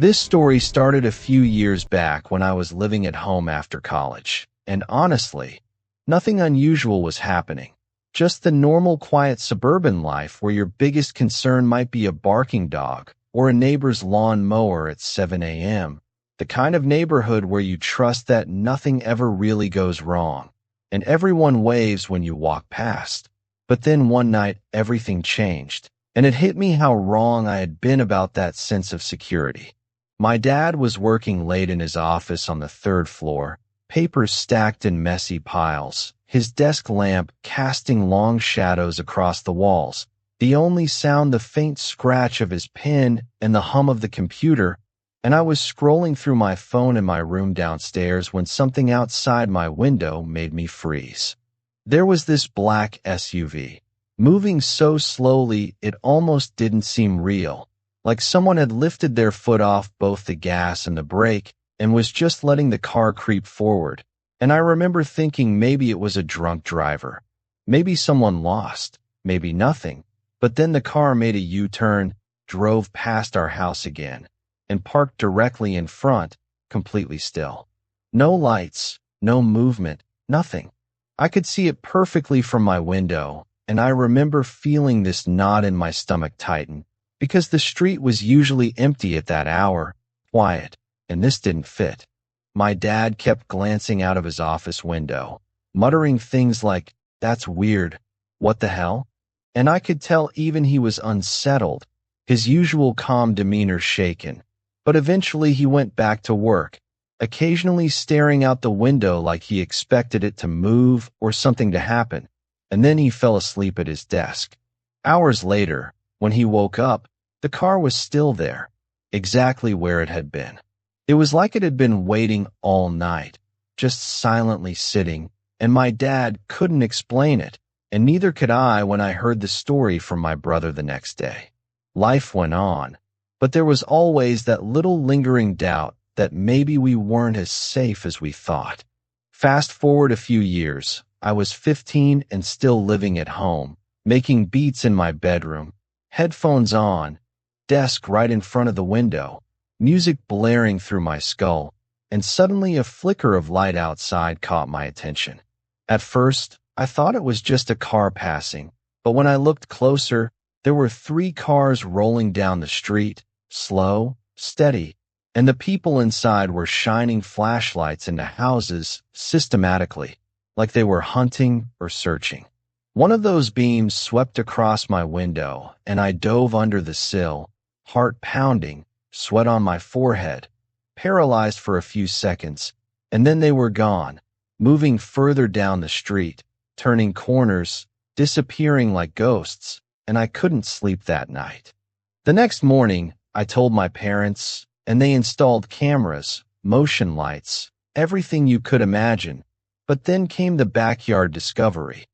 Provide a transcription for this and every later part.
This story started a few years back when I was living at home after college, and honestly, nothing unusual was happening. Just the normal quiet suburban life where your biggest concern might be a barking dog or a neighbor's lawn mower at 7 a.m. The kind of neighborhood where you trust that nothing ever really goes wrong, and everyone waves when you walk past. But then one night, everything changed, and it hit me how wrong I had been about that sense of security. My dad was working late in his office on the third floor, papers stacked in messy piles, his desk lamp casting long shadows across the walls, the only sound the faint scratch of his pen and the hum of the computer, and I was scrolling through my phone in my room downstairs when something outside my window made me freeze. There was this black SUV, moving so slowly it almost didn't seem real, like someone had lifted their foot off both the gas and the brake and was just letting the car creep forward. And I remember thinking maybe it was a drunk driver, maybe someone lost, maybe nothing. But then the car made a U-turn, drove past our house again, and parked directly in front, completely still. No lights, no movement, nothing. I could see it perfectly from my window, and I remember feeling this knot in my stomach tighten, because the street was usually empty at that hour, quiet, and this didn't fit. My dad kept glancing out of his office window, muttering things like, "That's weird. What the hell?" And I could tell even he was unsettled, his usual calm demeanor shaken. But eventually he went back to work, occasionally staring out the window like he expected it to move or something to happen, and then he fell asleep at his desk. Hours later, when he woke up, the car was still there, exactly where it had been. It was like it had been waiting all night, just silently sitting, and my dad couldn't explain it, and neither could I when I heard the story from my brother the next day. Life went on, but there was always that little lingering doubt that maybe we weren't as safe as we thought. Fast forward a few years, I was 15 and still living at home, making beats in my bedroom, headphones on, desk right in front of the window, music blaring through my skull, and suddenly a flicker of light outside caught my attention. At first, I thought it was just a car passing, but when I looked closer, there were 3 cars rolling down the street, slow, steady, and the people inside were shining flashlights into houses systematically, like they were hunting or searching. One of those beams swept across my window, and I dove under the sill, heart pounding, sweat on my forehead, paralyzed for a few seconds, and then they were gone, moving further down the street, turning corners, disappearing like ghosts, and I couldn't sleep that night. The next morning, I told my parents, and they installed cameras, motion lights, everything you could imagine. But then came the backyard discovery.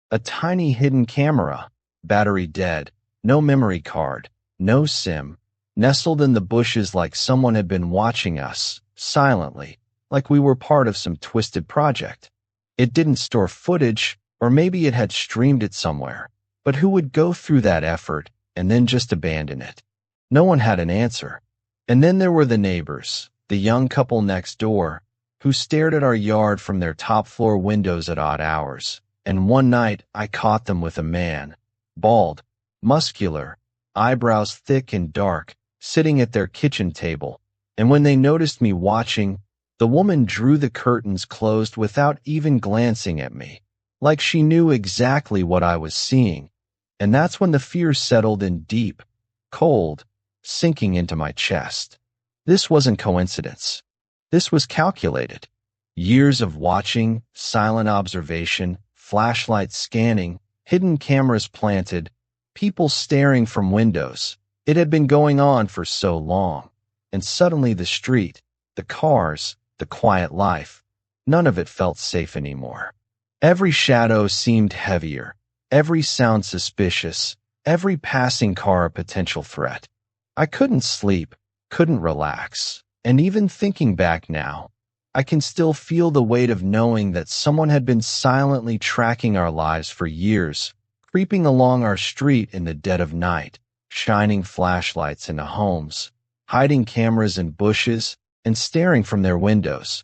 A tiny hidden camera, battery dead, no memory card, no SIM, nestled in the bushes like someone had been watching us, silently, like we were part of some twisted project. It didn't store footage, or maybe it had streamed it somewhere, but who would go through that effort and then just abandon it? No one had an answer. And then there were the neighbors, the young couple next door, who stared at our yard from their top-floor windows at odd hours. And one night I caught them with a man, bald, muscular, eyebrows thick and dark, sitting at their kitchen table, and when they noticed me watching, the woman drew the curtains closed without even glancing at me, like she knew exactly what I was seeing, and that's when the fear settled in deep, cold, sinking into my chest. This wasn't coincidence. This was calculated. Years of watching, silent observation, flashlights scanning, hidden cameras planted, people staring from windows. It had been going on for so long, and suddenly the street, the cars, the quiet life, none of it felt safe anymore. Every shadow seemed heavier, every sound suspicious, every passing car a potential threat. I couldn't sleep, couldn't relax, and even thinking back now, I can still feel the weight of knowing that someone had been silently tracking our lives for years, creeping along our street in the dead of night, shining flashlights into homes, hiding cameras in bushes, and staring from their windows,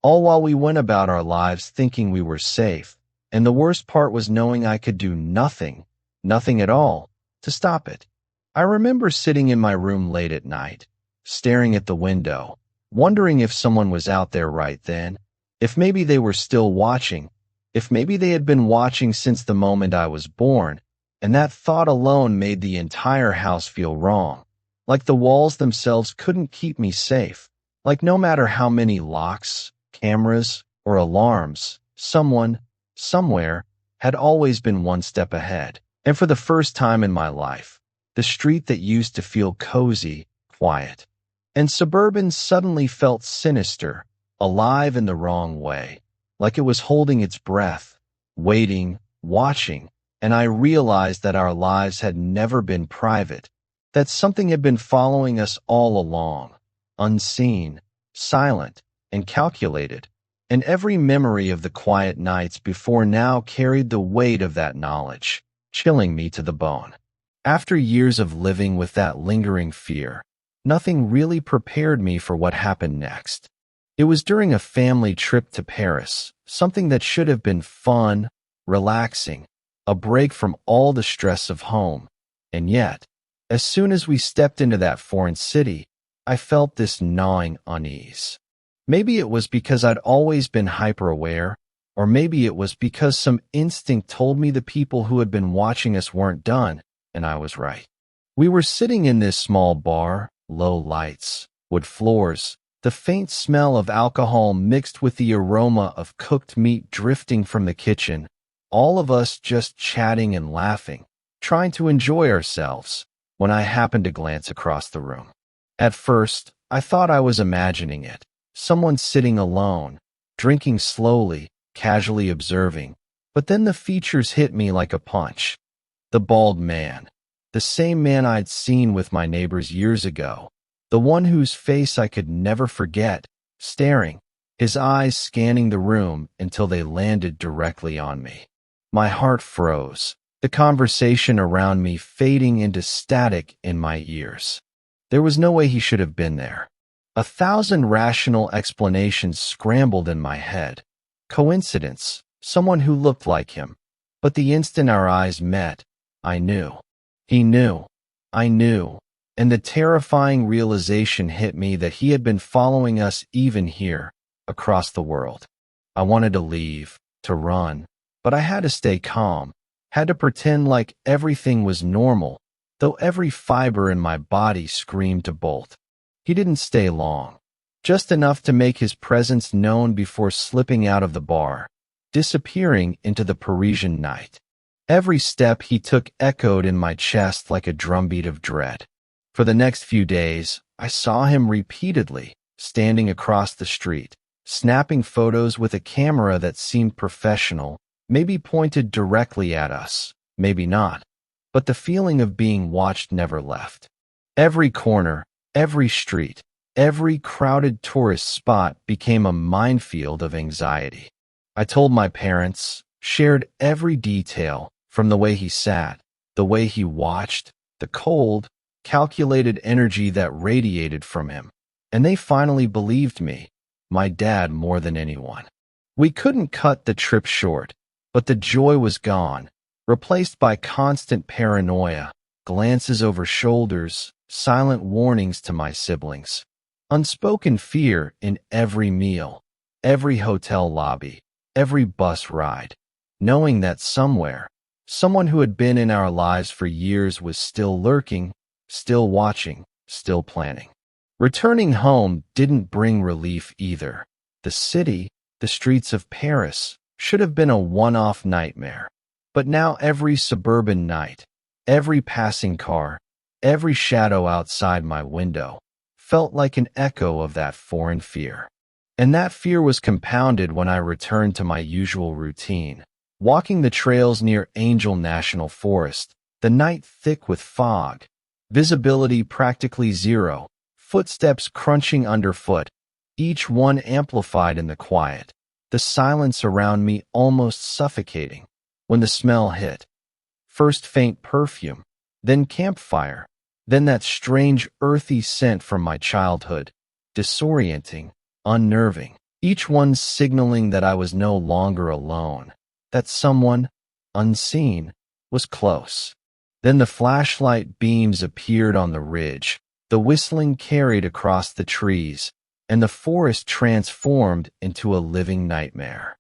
all while we went about our lives thinking we were safe. And the worst part was knowing I could do nothing, nothing at all, to stop it. I remember sitting in my room late at night, staring at the window, wondering if someone was out there right then, if maybe they were still watching, if maybe they had been watching since the moment I was born, and that thought alone made the entire house feel wrong. Like the walls themselves couldn't keep me safe. Like no matter how many locks, cameras, or alarms, someone, somewhere, had always been one step ahead. And for the first time in my life, the street that used to feel cozy, quiet, and suburban suddenly felt sinister, alive in the wrong way, like it was holding its breath, waiting, watching, and I realized that our lives had never been private, that something had been following us all along, unseen, silent, and calculated, and every memory of the quiet nights before now carried the weight of that knowledge, chilling me to the bone. After years of living with that lingering fear, nothing really prepared me for what happened next. It was during a family trip to Paris, something that should have been fun, relaxing, a break from all the stress of home. And yet, as soon as we stepped into that foreign city, I felt this gnawing unease. Maybe it was because I'd always been hyper-aware, or maybe it was because some instinct told me the people who had been watching us weren't done, and I was right. We were sitting in this small bar, low lights, wood floors, the faint smell of alcohol mixed with the aroma of cooked meat drifting from the kitchen, all of us just chatting and laughing, trying to enjoy ourselves, when I happened to glance across the room. At first, I thought I was imagining it, someone sitting alone, drinking slowly, casually observing, but then the features hit me like a punch. The bald man, the same man I'd seen with my neighbors years ago, the one whose face I could never forget, staring, his eyes scanning the room until they landed directly on me. My heart froze, the conversation around me fading into static in my ears. There was no way he should have been there. 1,000 rational explanations scrambled in my head. Coincidence, someone who looked like him. But the instant our eyes met, I knew. He knew. I knew. And the terrifying realization hit me that he had been following us even here, across the world. I wanted to leave, to run, but I had to stay calm, had to pretend like everything was normal, though every fiber in my body screamed to bolt. He didn't stay long, just enough to make his presence known before slipping out of the bar, disappearing into the Parisian night. Every step he took echoed in my chest like a drumbeat of dread. For the next few days, I saw him repeatedly, standing across the street, snapping photos with a camera that seemed professional, maybe pointed directly at us, maybe not. But the feeling of being watched never left. Every corner, every street, every crowded tourist spot became a minefield of anxiety. I told my parents, shared every detail, from the way he sat, the way he watched, the cold, calculated energy that radiated from him, and they finally believed me, my dad more than anyone. We couldn't cut the trip short, but the joy was gone, replaced by constant paranoia, glances over shoulders, silent warnings to my siblings, unspoken fear in every meal, every hotel lobby, every bus ride, knowing that somewhere, someone who had been in our lives for years was still lurking, still watching, still planning. Returning home didn't bring relief either. The city, the streets of Paris, should have been a one-off nightmare. But now every suburban night, every passing car, every shadow outside my window, felt like an echo of that foreign fear. And that fear was compounded when I returned to my usual routine, walking the trails near Angel National Forest, the night thick with fog, visibility practically zero, footsteps crunching underfoot, each one amplified in the quiet, the silence around me almost suffocating. When the smell hit, first faint perfume, then campfire, Then that strange earthy scent from my childhood, disorienting, unnerving, each one signaling that I was no longer alone, that someone, unseen, was close. Then the flashlight beams appeared on the ridge, the whistling carried across the trees, and the forest transformed into a living nightmare.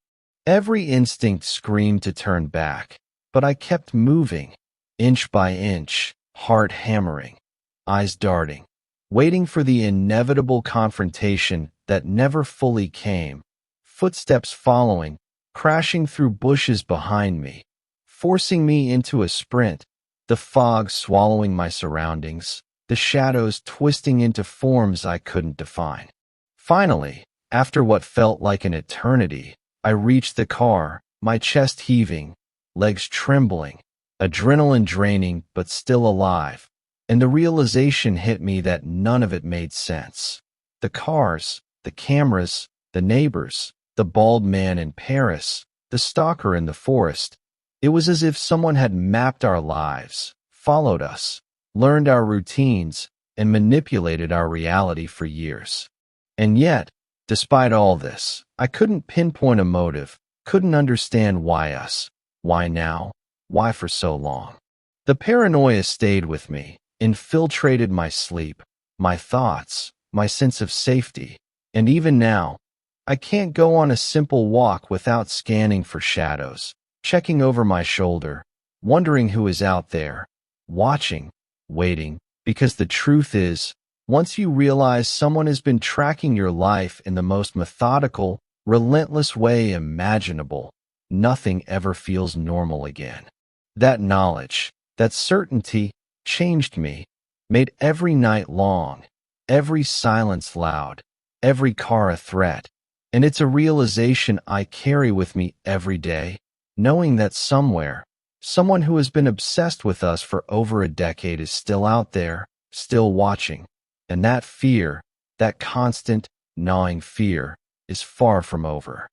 Every instinct screamed to turn back, but I kept moving, inch by inch, heart hammering, eyes darting, waiting for the inevitable confrontation that never fully came, footsteps following, crashing through bushes behind me, forcing me into a sprint, the fog swallowing my surroundings, the shadows twisting into forms I couldn't define. Finally, after what felt like an eternity, I reached the car, my chest heaving, legs trembling, adrenaline draining but still alive, and the realization hit me that none of it made sense. The cars, the cameras, the neighbors, the bald man in Paris, the stalker in the forest. It was as if someone had mapped our lives, followed us, learned our routines, and manipulated our reality for years. And yet, despite all this, I couldn't pinpoint a motive, couldn't understand why us, why now, why for so long. The paranoia stayed with me, infiltrated my sleep, my thoughts, my sense of safety, and even now, I can't go on a simple walk without scanning for shadows, checking over my shoulder, wondering who is out there, watching, waiting, because the truth is, once you realize someone has been tracking your life in the most methodical, relentless way imaginable, nothing ever feels normal again. That knowledge, that certainty, changed me, made every night long, every silence loud, every car a threat, and it's a realization I carry with me every day, knowing that somewhere, someone who has been obsessed with us for over a decade is still out there, still watching. And that fear, that constant, gnawing fear, is far from over.